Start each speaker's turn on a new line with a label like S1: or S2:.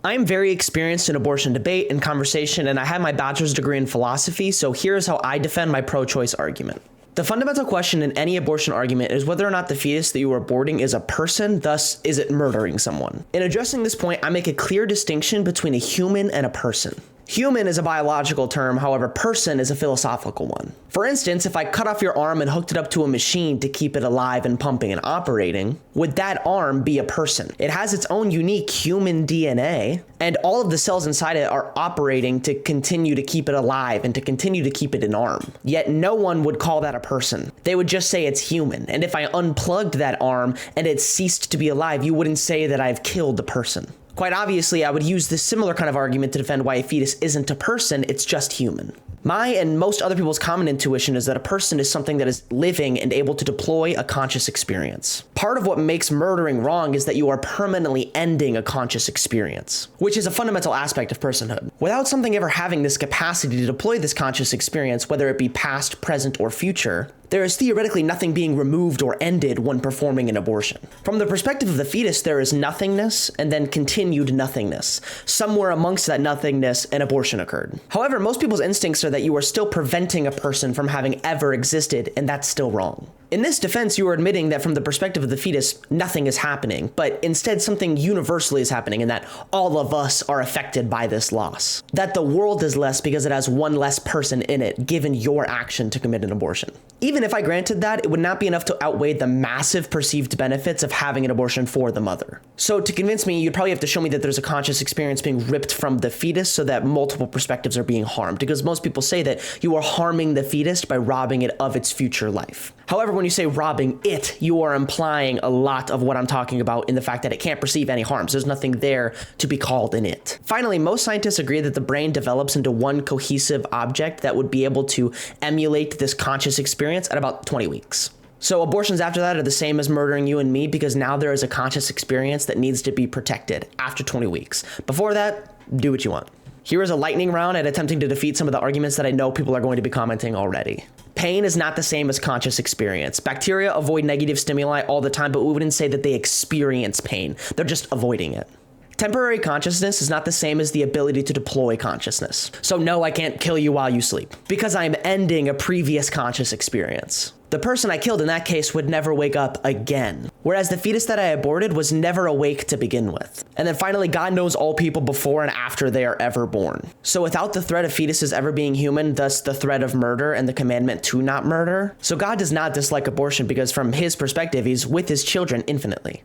S1: I'm very experienced in abortion debate and conversation, and I have my bachelor's degree in philosophy, so here's how I defend my pro-choice argument. The fundamental question in any abortion argument is whether or not the fetus that you are aborting is a person, thus, is it murdering someone? In addressing this point, I make a clear distinction between a human and a person. Human is a biological term, however, person is a philosophical one. For instance, if I cut off your arm and hooked it up to a machine to keep it alive and pumping and operating, would that arm be a person? It has its own unique human DNA, and all of the cells inside it are operating to continue to keep it alive and to continue to keep it an arm. Yet no one would call that a person. They would just say it's human. And if I unplugged that arm and it ceased to be alive, you wouldn't say that I've killed the person. Quite obviously, I would use this similar kind of argument to defend why a fetus isn't a person, it's just human. My and most other people's common intuition is that a person is something that is living and able to deploy a conscious experience. Part of what makes murdering wrong is that you are permanently ending a conscious experience, which is a fundamental aspect of personhood. Without something ever having this capacity to deploy this conscious experience, whether it be past, present, or future, there is theoretically nothing being removed or ended when performing an abortion. From the perspective of the fetus, there is nothingness and then continued nothingness. Somewhere amongst that nothingness, an abortion occurred. However, most people's instincts are that you are still preventing a person from having ever existed, and that's still wrong. In this defense, you are admitting that from the perspective of the fetus, nothing is happening, but instead something universally is happening, and that all of us are affected by this loss. That the world is less because it has one less person in it, given your action to commit an abortion. Even if I granted that, it would not be enough to outweigh the massive perceived benefits of having an abortion for the mother. So to convince me, you'd probably have to show me that there's a conscious experience being ripped from the fetus so that multiple perspectives are being harmed, because most people say that you are harming the fetus by robbing it of its future life. However, when you say robbing it, you are implying a lot of what I'm talking about in the fact that it can't perceive any harms. There's nothing there to be called an it. Finally, most scientists agree that the brain develops into one cohesive object that would be able to emulate this conscious experience at about 20 weeks. So abortions after that are the same as murdering you and me because now there is a conscious experience that needs to be protected after 20 weeks. Before that, do what you want. Here is a lightning round at attempting to defeat some of the arguments that I know people are going to be commenting already. Pain is not the same as conscious experience. Bacteria avoid negative stimuli all the time, but we wouldn't say that they experience pain. They're just avoiding it. Temporary consciousness is not the same as the ability to deploy consciousness. So no, I can't kill you while you sleep, because I'm ending a previous conscious experience. The person I killed in that case would never wake up again, whereas the fetus that I aborted was never awake to begin with. And then finally, God knows all people before and after they are ever born. So without the threat of fetuses ever being human, thus the threat of murder and the commandment to not murder, so God does not dislike abortion because from his perspective, he's with his children infinitely.